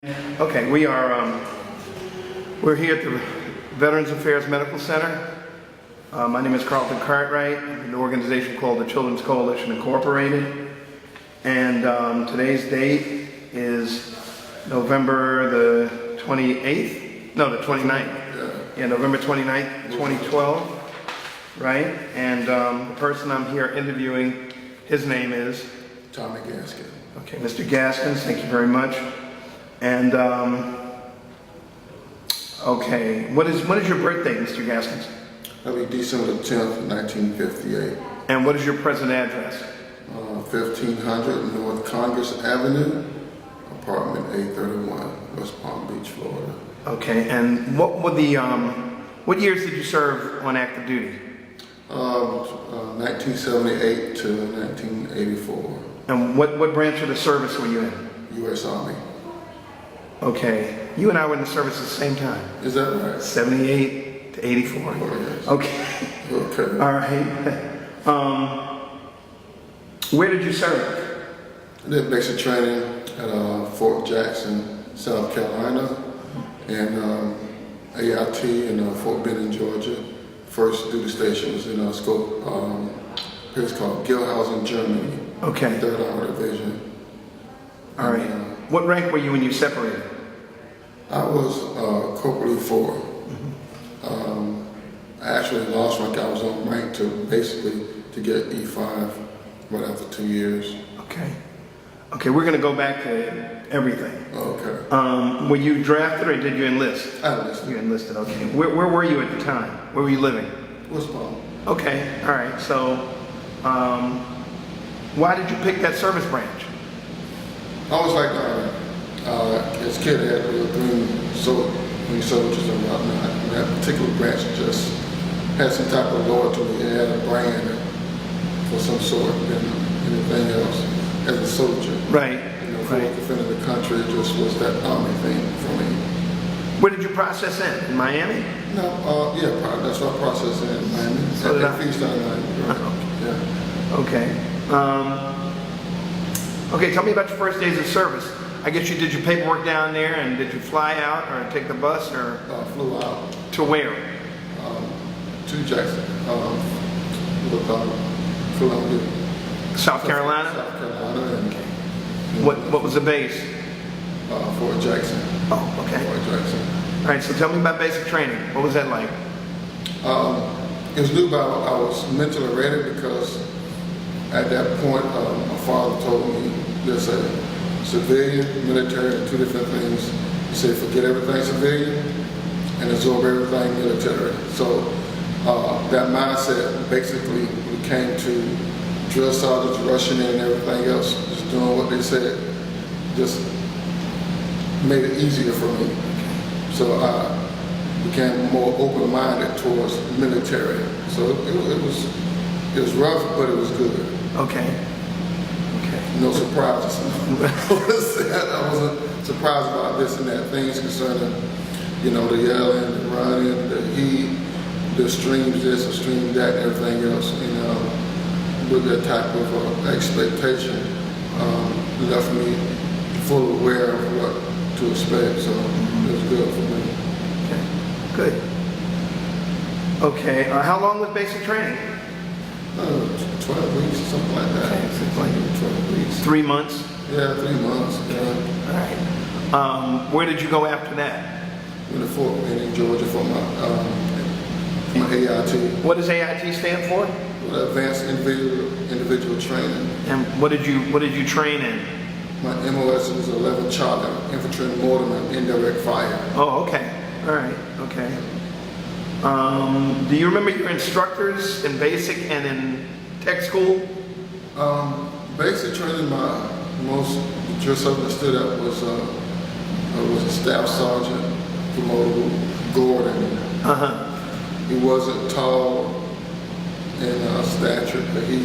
Okay, we're here at the Veterans Affairs Medical Center. My name is Carlton Cartwright. I'm an organization called the Children's Coalition Incorporated. And today's date is November the 28th? No, the 29th. Yeah, November 29th, 2012. Right? And the person I'm here interviewing, his name is? Tommy Gaskin. Okay, Mr. Gaskin, thank you very much. And, okay, what is your birthday, Mr. Gaskins? That'll be December 10th, 1958. And what is your present address? 1500 North Congress Avenue, apartment 831, West Palm Beach, Florida. Okay, and what years did you serve on active duty? 1978 to 1984. And what branch of the service were you in? U.S. Army. Okay, you and I were in the service at the same time. Is that right? 78 to 84. Oh, yes. Okay. Okay. All right. Where did you serve? I did basic training at Fort Jackson, South Carolina, and AIT in Fort Benning, Georgia. First duty station was in a place called Gilhausen, Germany. Okay. 3rd Armored Division. All right. What rank were you when you separated? I was Corporal 4. I actually lost rank. I was on rank to get E5 right after 2 years. Okay. Okay, we're going to go back to everything. Okay. Were you drafted or did you enlist? I enlisted. You enlisted, okay. Where were you at the time? Where were you living? West Palm. Okay, all right. So, why did you pick that service branch? I was like, as a kid, I had green soldiers around me. That particular branch just had some type of loyalty. It had a brand for some sort than anything else as a soldier. Right. You know, for defending the country, it just was that army thing for me. Where did you process in Miami? No, yeah, that's what I processed in Miami. So did I. Feast on Miami. Yeah. Okay. Okay, tell me about your first days of service. I guess you did your paperwork down there, and did you fly out or take the bus or? Flew out. To where? To Jackson. Columbia. South Carolina? South Carolina. And, what was the base? Fort Jackson. Oh, okay. Fort Jackson. All right, so tell me about basic training. What was that like? It was new, but I was mentally ready because at that point, my father told me there's a civilian, military, and two different things. He said, forget everything civilian and absorb everything military. So that mindset, basically, we came to drill sergeants rushing in and everything else, just doing what they said, just made it easier for me. So I became more open-minded towards military. So it was rough, but it was good. Okay. Okay. No surprises. I wasn't surprised about this and that. Things concerning, the yelling, the running, the heat, the streams this, the stream that, and everything else. With that type of expectation, left me full aware of what to expect. So it was good for me. Okay. Good. Okay. How long was basic training? 12 weeks, something like that. Okay, so like 12 weeks. 3 months? Yeah, 3 months. All right. Where did you go after that? In the Fort Benning, Georgia, for my AIT. What does AIT stand for? Advanced individual training. And what did you train in? My MOS was 11 Charlie, infantry, mortarman, indirect fire. Oh, okay. All right. Okay. Do you remember your instructors in basic and in tech school? Basic training, my most drill sergeant that stood up was a staff sergeant, promoted Gordon. He wasn't tall in stature, but he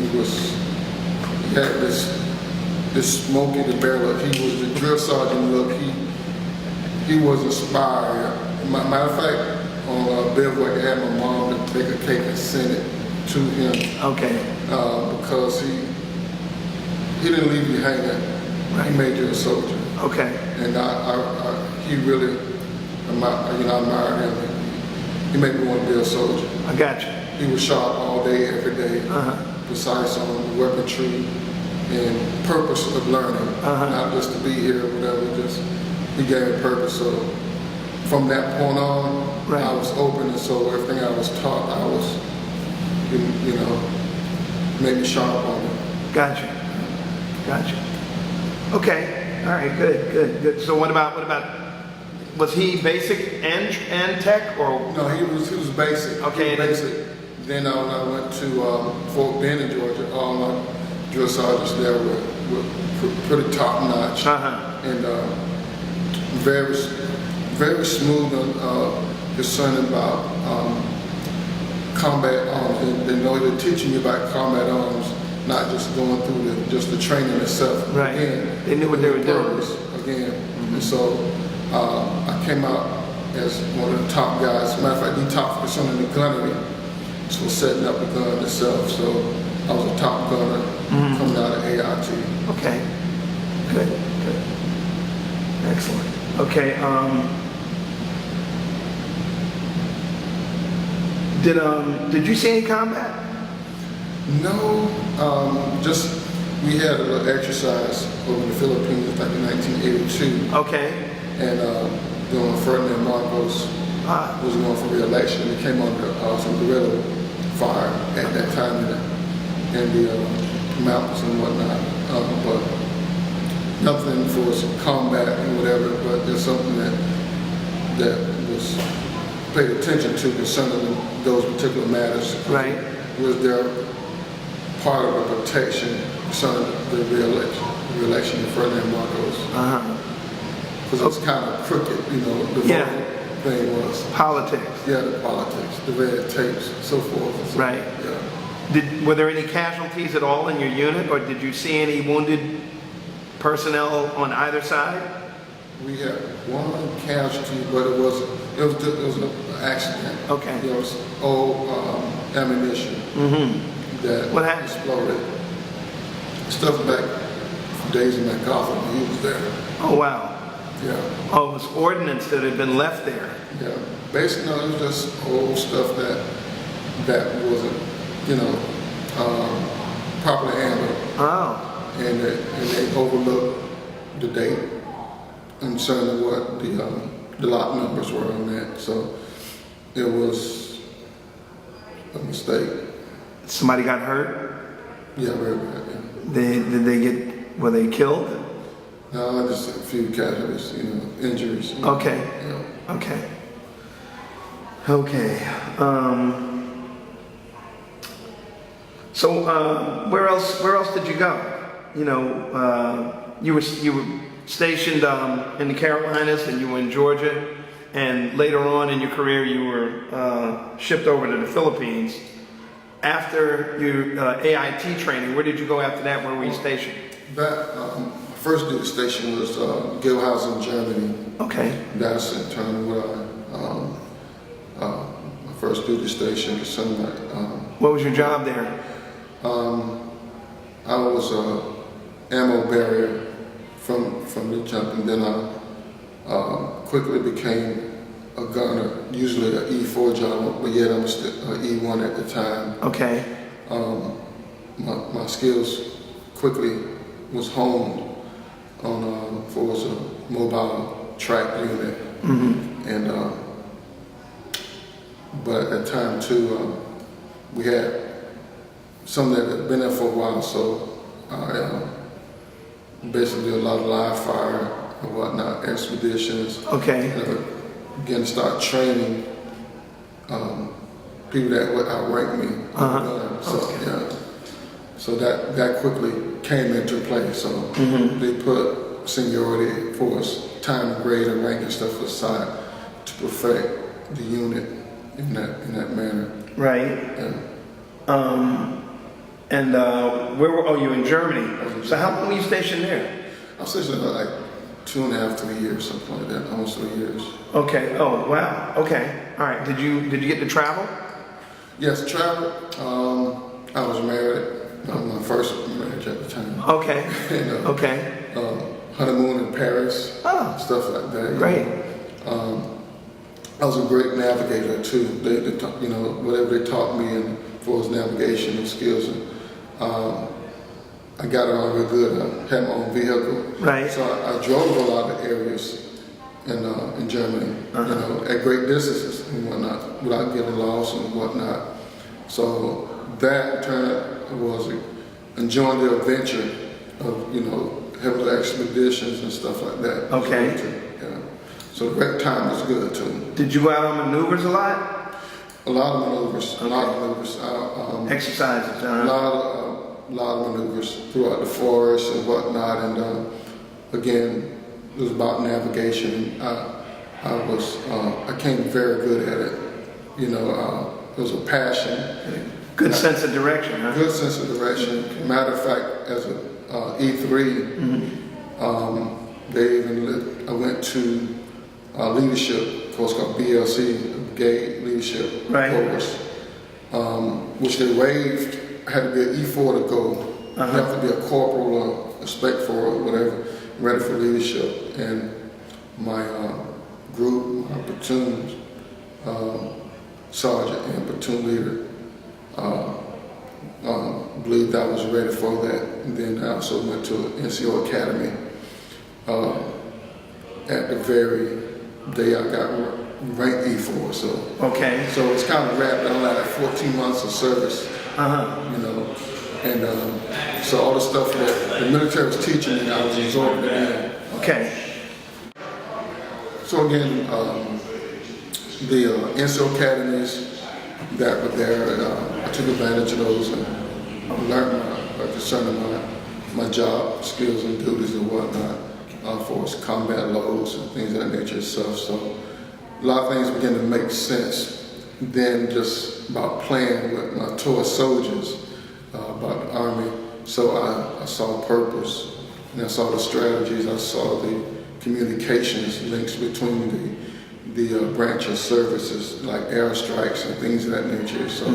had this smoky the barrel look. He was the drill sergeant look. He was inspired. Matter of fact, on bivouac, I had my mom to make a cake and send it to him. Okay. Because he didn't leave you hanging. Right. He made you a soldier. Okay. And I he really, I admired him. He made me want to be a soldier. I got you. He was sharp all day, every day, precise on the weaponry and purpose of learning, not just to be here or whatever, just he gave me purpose. So from that point on, I was open, and so everything I was taught, I was, made me sharp on it. Gotcha. Okay. All right. Good. So what about? Was he basic and tech or? No, he was basic. Okay. He was basic. Then when I went to Fort Benning, Georgia, all my drill sergeants there were pretty top notch and very smooth and concerned about combat arms. They know they're teaching you about combat arms, not just going through the training itself. Right. Again, they knew what they were doing. Again, and so I came out as one of the top guys. As a matter of fact, the top person in the gunnery for setting up the gun itself. So I was a top gunner coming out of AIT. Okay. Good. Excellent. Okay. Did you see any combat? No. Just we had a little exercise over in the Philippines back in 1982. Okay. And Ferdinand Marcos was going for re-election. He came under some guerrilla fire at that time in the mountains and whatnot. But nothing for some combat and whatever, but there's something that was paid attention to concerning those particular matters. Right. Was there part of the protection concerning the re-election of Ferdinand Marcos? Because it's kind of crooked, the voting thing was. Politics. Yeah, the politics, the red tapes, so forth. And so right. Yeah. Were there any casualties at all in your unit, or did you see any wounded personnel on either side? We had one casualty, but it was an accident. Okay. It was old ammunition that exploded. Stuff back from days in MacArthur when he was there. Oh wow. Yeah. Oh, it was ordnance that had been left there. Yeah. Basically, no, it was just old stuff that wasn't, properly handled. Oh. And they overlooked the date and certain what the lot numbers were on that. So it was a mistake. Somebody got hurt? Yeah, very bad. Yeah. Were they killed? No, just a few casualties, injuries. Okay. Yeah. Okay. So where else did you go? You were stationed in the Carolinas, and you were in Georgia, and later on in your career you were shipped over to the Philippines. After your AIT training, where did you go after that? Where were you stationed? First duty station was Gilhausen, Germany. Okay. That's in turn where my first duty station. What was your job there? I was ammo barrier from the jump, and then I quickly became a gunner, usually an E4 job, but yet I'm still an E1 at the time. Okay. My skills quickly was honed on for a mobile track unit, and but at that time too, we had some that had been there for a while, so I basically did a lot of live fire and whatnot, expeditions. Okay. Again, start training people that would outrank me. So that quickly came into play. So they put seniority for us, time, grade, and rank and stuff aside to perfect the unit in that manner. Right. Yeah. And where were you in Germany? So how long were you stationed there? I was stationed there like 2.5, 3 years, something like that, almost 3 years. Okay. Oh wow. Okay. All right. Did you get to travel? Yes, travel. I was married. My first marriage at the time. Okay. And, okay. Honeymoon in Paris. Oh. Stuff like that. Great. I was a great navigator too. They taught, whatever they taught me and for his navigation and skills. I got it on real good. I had my own vehicle, Right. so I drove a lot of areas in Germany, at great distances and whatnot, without getting lost and whatnot. So that in turn was enjoying the adventure of having the expeditions and stuff like that. Okay. Yeah. So that time was good too. Did you go out on maneuvers a lot? A lot of maneuvers. Okay. A lot of maneuvers. Exercises. A lot of maneuvers throughout the forest and whatnot, and again, it was about navigation. I came very good at it. It was a passion. Good sense of direction, huh? Good sense of direction. Okay. Matter of fact, as a E3, I went to a leadership course called BLC, Brigade Leadership Course, which they waived. I had to be an E4 to go. You have to be a corporal or a spec for or whatever, ready for leadership. And my group, my platoon sergeant and platoon leader believed I was ready for that. And then I also went to NCO Academy at the very day I got ranked E4. So it's kind of wrapped on like 14 months of service. And so all the stuff that the military was teaching me, I was absorbing it in. Okay. So again, the NCO academies that were there, I took advantage of those and learned concerning my job skills and duties and whatnot, for combat loads and things of that nature itself. So a lot of things began to make sense than just about playing with my toy soldiers, about the Army. So I saw purpose, and I saw the strategies, I saw the communications links between the branch of services like airstrikes and things of that nature. So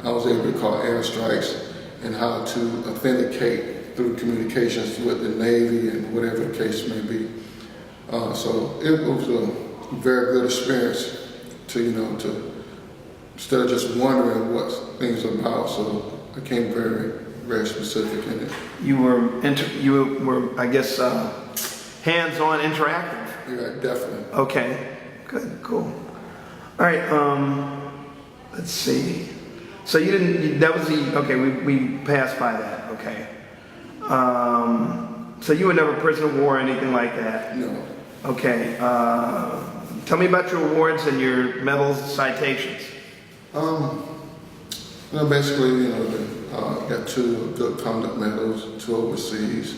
I was able to call airstrikes and how to authenticate through communications with the Navy and whatever the case may be. So it was a very good experience to instead of just wondering what things are about. So I became very, very specific in it. You were, I guess, hands-on, interactive. Yeah, definitely. Okay. Good. Cool. All right. Let's see. So you didn't. That was the. Okay. We passed by that. Okay. So you were never prisoner of war or anything like that? No. Okay. Tell me about your awards and your medals, citations. Basically, got 2 good conduct medals, 2 overseas,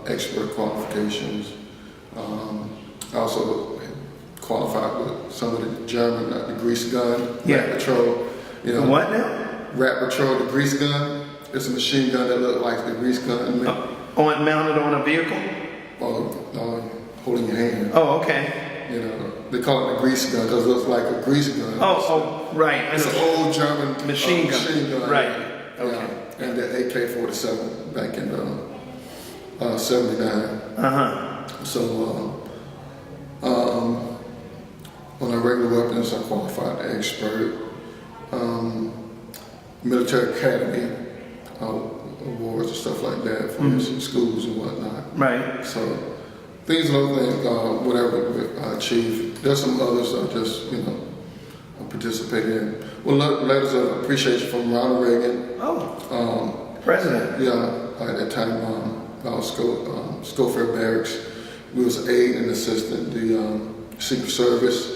expert qualifications. I also qualified with some of the German, the grease gun, Rat Patrol. What now? Rat Patrol, the grease gun. It's a machine gun that looked like the grease gun. Mounted on a vehicle? Holding your hand. Oh, okay. They call it the grease gun because it looks like a grease gun. Right. It's an old German machine gun. Right. Yeah. Okay. Yeah. And the AK-47 back in 79. So on our regular weapons, I qualified expert. Military Academy awards and stuff like that for schools and whatnot. Right. So things along whatever I achieved. There's some others I just I participated in. Well, letters of appreciation from Ronald Reagan. President. Yeah, at that time I was Schofield Barracks. We was aide and assistant. The Secret Service.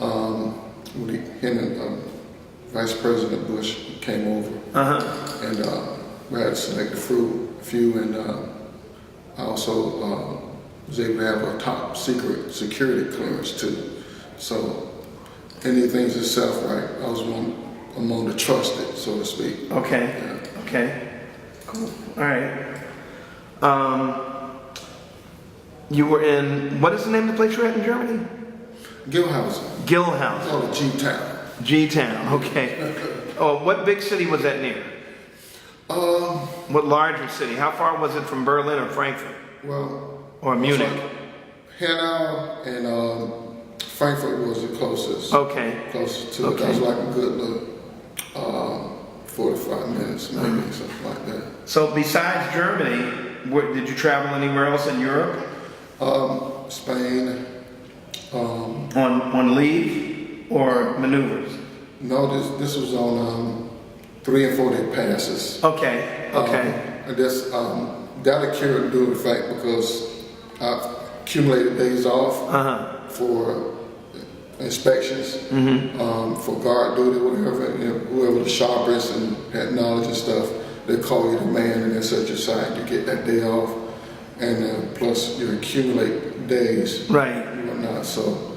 Him and Vice President Bush came over, and we had to select a few, and I also was able to have a top secret security clearance too. So anything itself, right? I was among the trusted, so to speak. Okay. Yeah. Okay. Cool. All right. You were in, what is the name of the place you were at in Germany? Gilhausen. Gilhausen. Oh, the G-Town. G-Town, okay. Oh, what big city was that near? What larger city? How far was it from Berlin or Frankfurt? Well, Or Munich? Hanau and Frankfurt was the closest. Okay. Closest to it. Okay. That was like a good little 45 minutes, maybe, something like that. So besides Germany, did you travel anywhere else in Europe? Spain. On leave or maneuvers? No, this was on 3 and 4 day passes. Okay. Okay. And this that occurred due to the fact because I accumulated days off for inspections, for guard duty, whatever. You know, whoever the sharpest and had knowledge and stuff, they call you the man and they set you aside. You get that day off, and plus you accumulate days, Right. and whatnot. So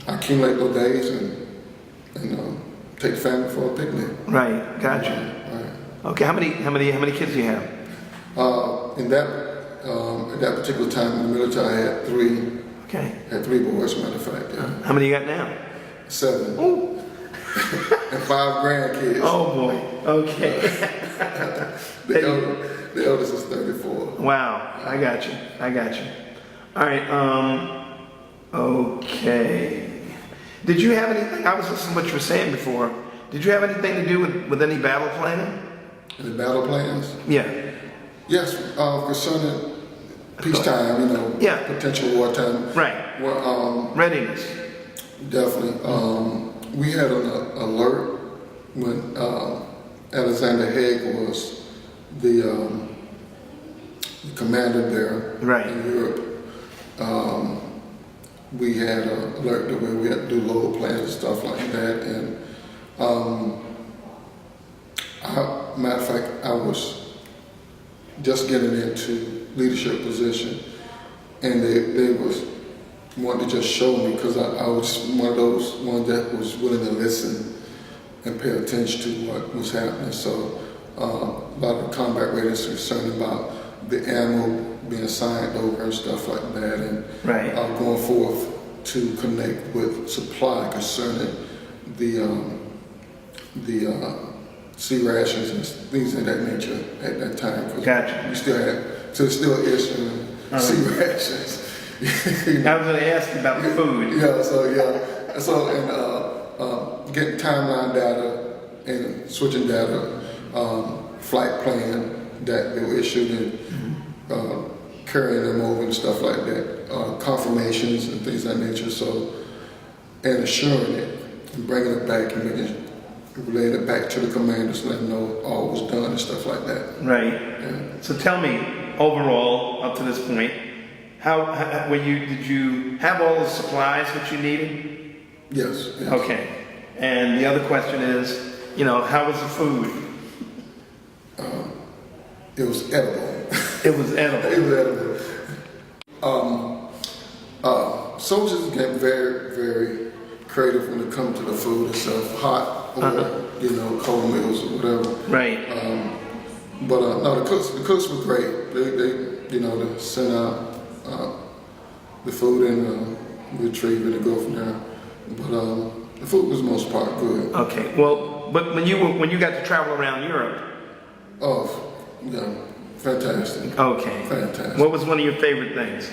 I accumulate those days and take the family for a picnic. Right. Gotcha. Right. Okay. How many kids do you have? At that particular time in the military, I had 3. Okay. Had 3 boys, as a matter of fact. Yeah. How many you got now? 7. Oh. And 5 grandkids. Oh boy. Okay. The eldest is 34. Wow. I got you. All right. Okay. Did you have anything? I was listening to what you were saying before. Did you have anything to do with any battle planning? And the battle plans? Yeah. Yes, concerning peacetime, Yeah. potential wartime. Right. Well, Readiness. definitely. We had an alert when Alexander Haig was the commander there Right. in Europe. We had an alert that we had to do load plans and stuff like that. And matter of fact, I was just getting into leadership position, and they was wanted to just show me because I was one of those ones that was willing to listen and pay attention to what was happening. So a lot of the combat readiness concerned about the ammo being signed over and stuff like that, and Right. going forth to connect with supply concerning the sea rations and things of that nature at that time. Gotcha. We still had, so it's still issuing sea rations. I was going to ask you about the food. And getting timeline data and switching data, flight plan that they were issued and carrying them over and stuff like that, confirmations and things of that nature. So, and assuring it and bringing it back and relaying it back to the commanders, letting them know all was done and stuff like that. Right. Yeah. So tell me, overall, up to this point, did you have all the supplies that you needed? Yes. Okay. And the other question is, how was the food? It was edible. It was edible. It was edible. Soldiers get very, very creative when it comes to the food itself, hot or cold meals or whatever. Right. But no, the cooks were great. They sent out the food and retrieve it and go from there. But the food was the most part good. Okay. Well, but when you got to travel around Europe. Oh, yeah, fantastic. Okay. Fantastic. What was one of your favorite things?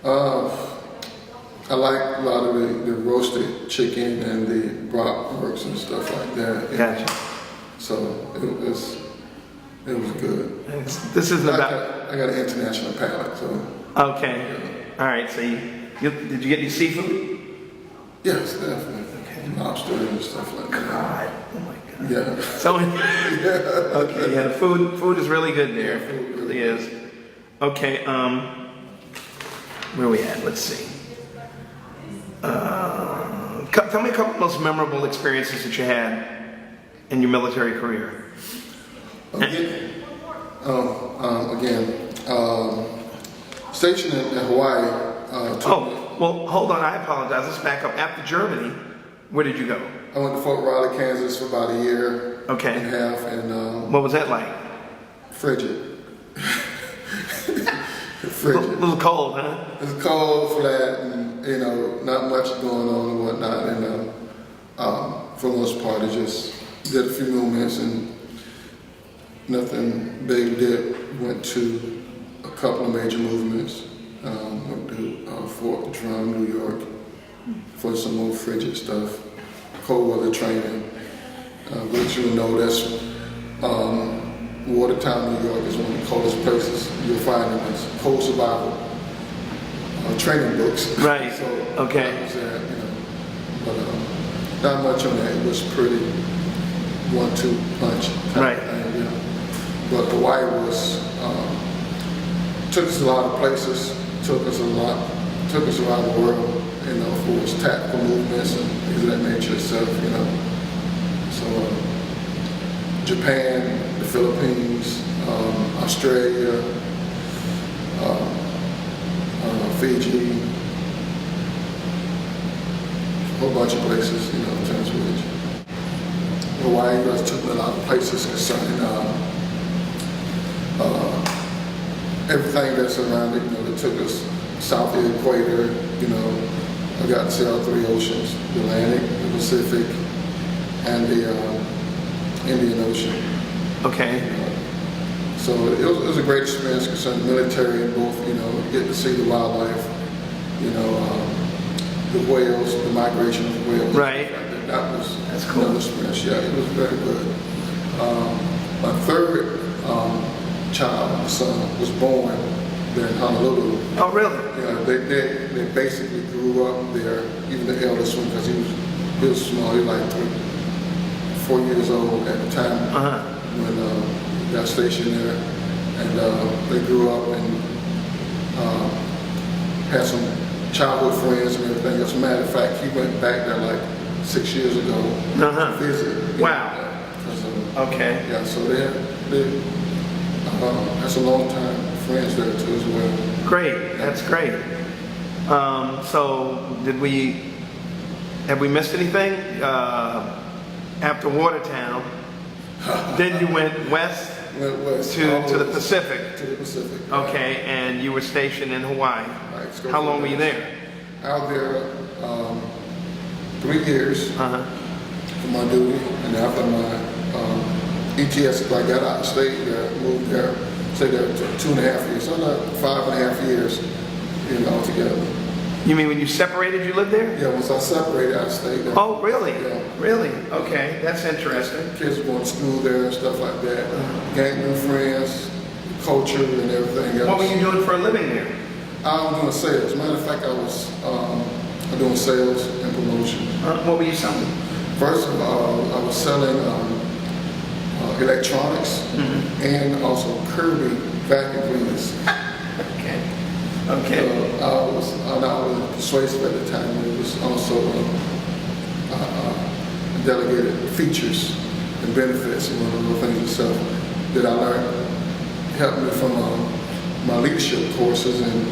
I like a lot of the roasted chicken and the bratwurst and stuff like that. Gotcha. So it was good. This isn't about. I got an international palate, so. Okay. All right. So did you get any seafood? Yes, definitely. Okay. Lobster and stuff like that. God. Oh my God. Yeah. So. Okay. Yeah. The food is really good there. It really is. Okay. Where are we at? Let's see. Tell me a couple of most memorable experiences that you had in your military career. Again, stationed in Hawaii. Well, hold on. I apologize. Let's back up. After Germany, where did you go? I went to Fort Riley, Kansas for about a year Okay. and a half, and What was that like? frigid. A Frigid. little cold, huh? It's cold, flat, and not much going on and whatnot. And for the most part, it just did a few movements and nothing big. Went to a couple of major movements. Went to Fort Drum, New York, for some more frigid stuff, cold weather training. But you know that's Watertown, New York is one of the coldest places you'll find in this cold survival training books. Right. So Okay. that was that, you know. But not much on that. It was pretty 1-2 punch kind Right. of thing, you know. But Hawaii was took us a lot of places, took us around the world, you know, for its tactical movements and things of that nature itself, you know. So Japan, the Philippines, Australia, Fiji, a whole bunch of places, you know, in terms of which. Hawaii was took me a lot of places concerning everything that's around it. You know, they took us south of the equator. You know, I got to see all 3 oceans: the Atlantic, the Pacific, and the Indian Ocean. Okay. So it was a great experience concerning military and both. You know, get to see the wildlife. You know, the whales, the migration of the whales. Right. That's cool. Another experience. Yeah, it was very good. My third child, my son, was born there in Honolulu. Oh, really? Yeah, they basically grew up there. Even the eldest one, because he was small. He was like 4 years old at the time when he got stationed there, and they grew up and had some childhood friends and everything. As a matter of fact, he went back there like 6 years ago to visit. Wow. Okay. Yeah, so they that's a long time friends there too as well. Great. That's great. So have we missed anything? After Watertown, then you went west Went west to all the west, Pacific. To the Pacific. Okay, and you were stationed in Hawaii. Right, How long were you there? Out there 3 years Uh-huh. for my duty, and after my ETS, I got out of state there, moved there, stayed there 2.5 years, so like 5.5 years, you know, altogether. You mean when you separated, you lived there? Yeah, once I separated, I stayed there. Oh, really? Yeah. Really? Okay, that's interesting. Kids were going to school there and stuff like that. Gained new friends, culture and everything else. What were you doing for a living there? I was doing sales. Matter of fact, I was doing sales and promotion. What were you selling? First of all, I was selling electronics and also Kirby vacuum cleaners. Okay. Okay. I was persuasive at the time. It was also delegated features and benefits, and one of the things itself that I learned helped me from my leadership courses and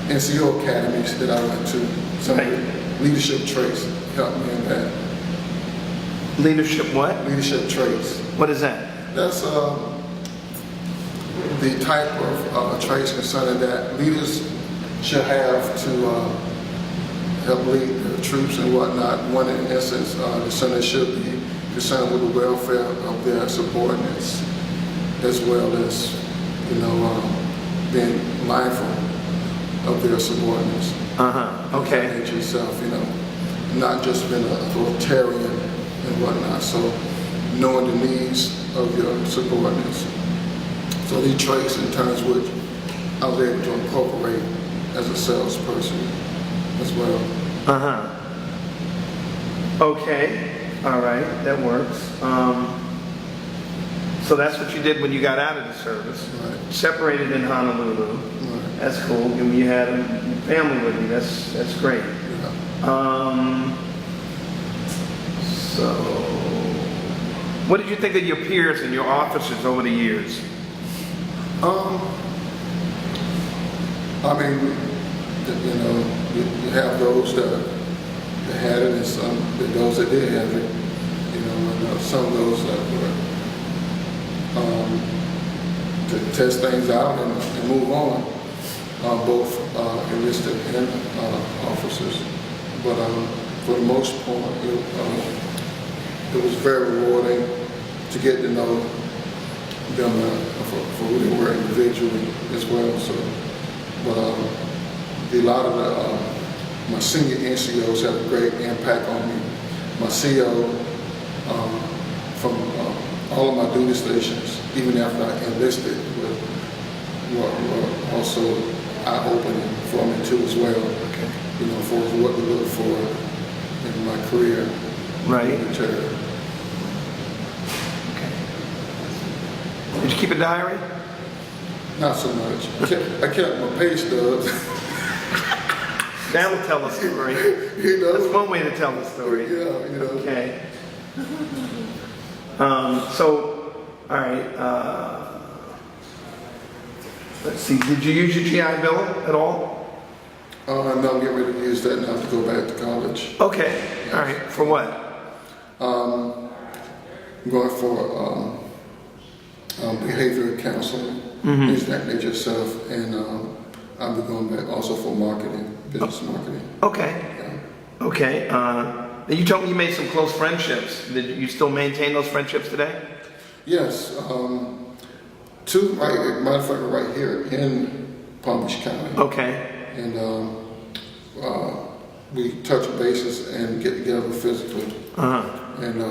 NCO academies that I went to. Some of the leadership traits helped me in that. Leadership what? Leadership traits. What is that? That's the type of traits concerning that leaders should have to help lead the troops and whatnot. One, in essence, the center should be concerned with the welfare of their subordinates, as well as, you know, being mindful of their subordinates. Okay. That nature itself, you know, not just being authoritarian and whatnot. So knowing the needs of your subordinates. So these traits in terms which I was able to incorporate as a salesperson as well. Okay. All right. That works. So that's what you did when you got out of the service. Right. Separated in Honolulu. Right. That's cool. And you had a family with you. That's great. Yeah. So, what did you think of your peers and your officers over the years? I mean, you know, you have those that had it and some those that did have it. You know, and some of those that were to test things out and move on, both enlisted and officers. But for the most part, it was very rewarding to get to know them for who they were individually as well. So, but a lot of the My senior NCOs had a great impact on me. My CO, from all of my duty stations, even after I enlisted, were also eye-opening for me too as well. Okay. You know, for what to look for in my career. Right. Military. Okay. Did you keep a diary? Not so much. I kept my pay stubs. That will tell a story. You know. That's one way to tell the story. Yeah, you know. Okay. So, all right. Let's see. Did you use your GI Bill at all? No, I'm getting ready to use that now to go back to college. Okay. All right. For what? I'm going for behavioral counseling, things of that nature stuff, and I'll be going back also for marketing, business marketing. Okay. Yeah. Okay. You told me you made some close friendships. Did you still maintain those friendships today? Yes. Two, matter of fact, right here in Palm Beach County. Okay. And we touch bases and get together physically and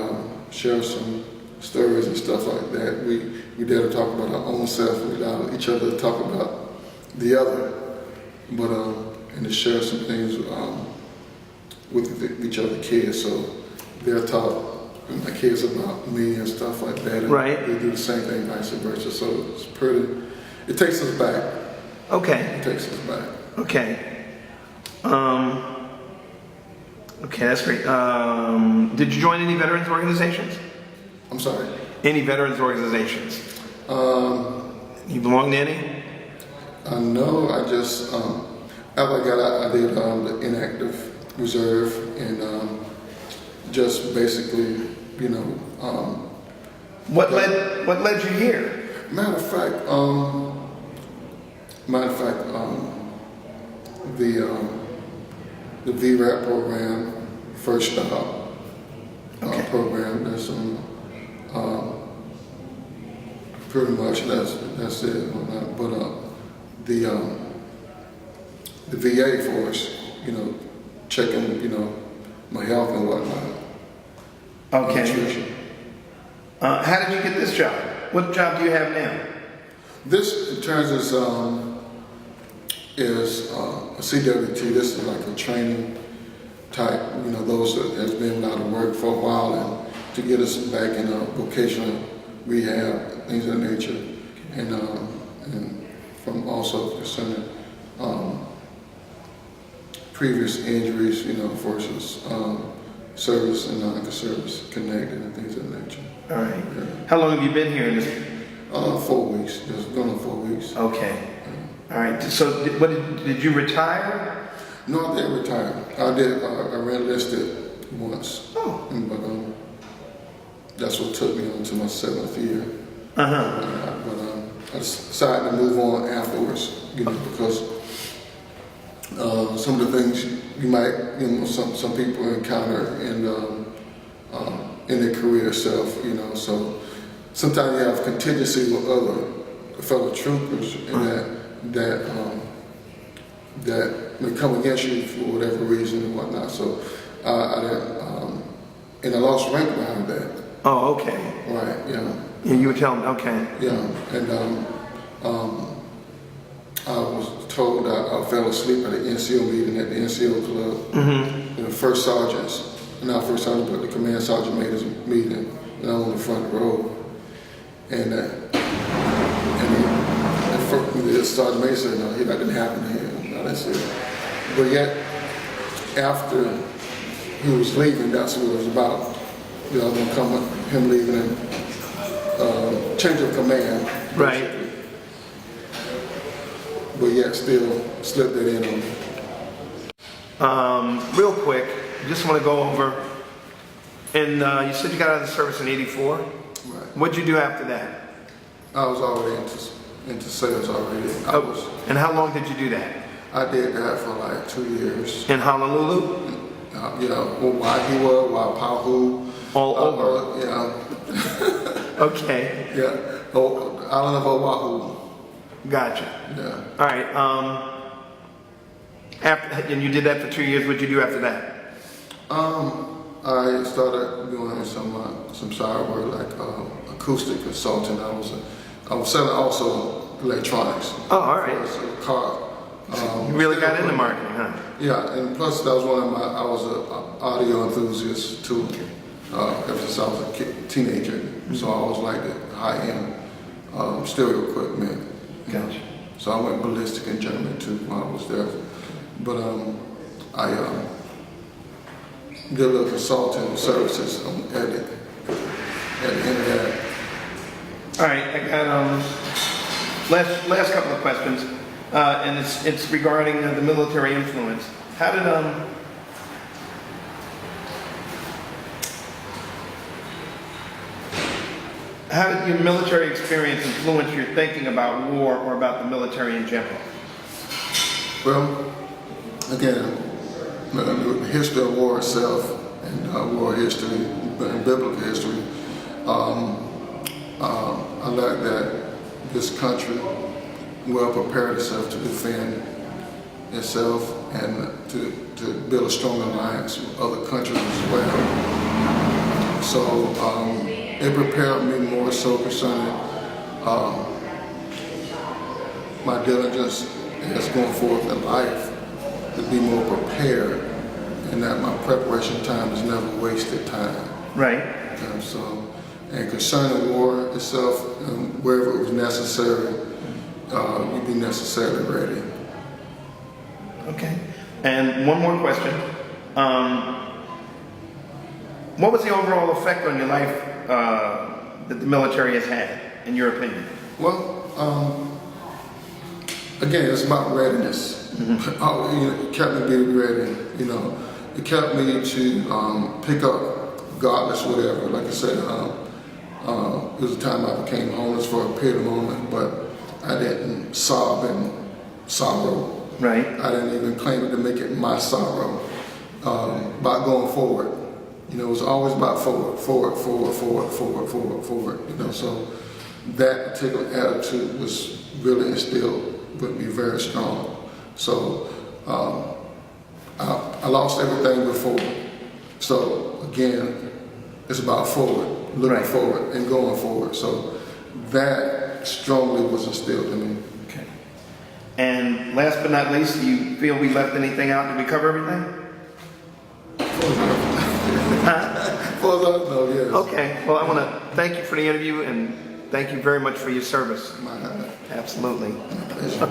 share some stories and stuff like that. We dare to talk about our own self. We allow each other to talk about the other, but and to share some things with each other kids. So they're taught my kids about me and stuff like that. And right. They do the same thing, vice versa. So it's pretty. It takes us back. Okay. It takes us back. Okay. Okay, that's great. Did you join any veterans organizations? I'm sorry? Any veterans organizations? You belong to any? No, I just, after I got out, I did the inactive reserve and just basically, you know. What led you here? Matter of fact, the VRAP program, First Stop program, that's pretty much that's it. But the VA force, you know, checking, you know, my health and whatnot. Okay. Nutrition. How did you get this job? What job do you have now? This, in terms is a CWT. This is like a training type, you know, those that has been out of work for a while and to get us back in vocational rehab, things of that nature, and from also concerning previous injuries, you know, versus service and non-service connected and things of that nature. All right. Yeah. How long have you been here in this? 4 weeks. Just going on 4 weeks. Okay. All right. So, did you retire? No, I didn't retire. I did. I re-enlisted once. Oh. But that's what took me on to my 7th year. But I decided to move on afterwards, you know, because some of the things you might, you know, some people encounter in their career itself, you know. So sometimes you have contingency with other fellow troopers, and that may come against you for whatever reason and whatnot. So I didn't, and I lost rank behind that. Oh, okay. Right. Yeah. Yeah, you were telling me. Okay. Yeah, and I was told I fell asleep at the NCO meeting at the NCO club. And the first sergeants, not first sergeant, but the command sergeant made his meeting, and I'm on the front row. And the sergeant major said, no, that didn't happen to him. No, that's it. But yet, after he was leaving, that's what it was about. You know, him leaving and change of command. Right. But yet still slipped it in on me. Real quick, just want to go over, and you said you got out of the service in '84. Right. What'd you do after that? I was already into sales already. And how long did you do that? I did that for like 2 years. In Honolulu? You know, Waihiwa, Waipahu. All over? Yeah. Okay. Yeah. Island of Oahu. Gotcha. Yeah. All right. And you did that for 2 years. What did you do after that? I started doing some side work like acoustic consulting. I was selling also electronics. Oh, all right. For a car. You really got into marketing, huh? Yeah, and plus that was I was an audio enthusiast too. Ever since I was a teenager, so I always liked the high-end stereo equipment. Gotcha. So I went ballistic in Germany too while I was there. But I did a little consulting services at the end of that. All right, I got last couple of questions, and it's regarding the military influence. How did your military experience influence your thinking about war or about the military in general? Well, again, the history of war itself and war history and biblical history, I like that this country well prepared itself to defend itself and to build a strong alliance with other countries as well. So it prepared me more so concerning my diligence as going forth in life to be more prepared, and that my preparation time is never wasted time. Right. And concerning war itself, wherever it was necessary, you'd be necessarily ready. Okay. And one more question. What was the overall effect on your life that the military has had, in your opinion? Well, again, it's about readiness. It kept me being ready. It kept me to pick up, regardless, whatever. Like I said, it was a time I became homeless for a period of moment, but I didn't sob in sorrow. Right. I didn't even claim it to make it my sorrow. About going forward. It was always about forward. So that particular attitude was really instilled with me very strong. So I lost everything before. So again, it's about forward, looking forward and going forward. So that strongly was instilled in me. Okay. And last but not least, do you feel we left anything out? Did we cover everything? No, yes. Okay. Well, I want to thank you for the interview and thank you very much for your service. My God. Absolutely. Pleasure.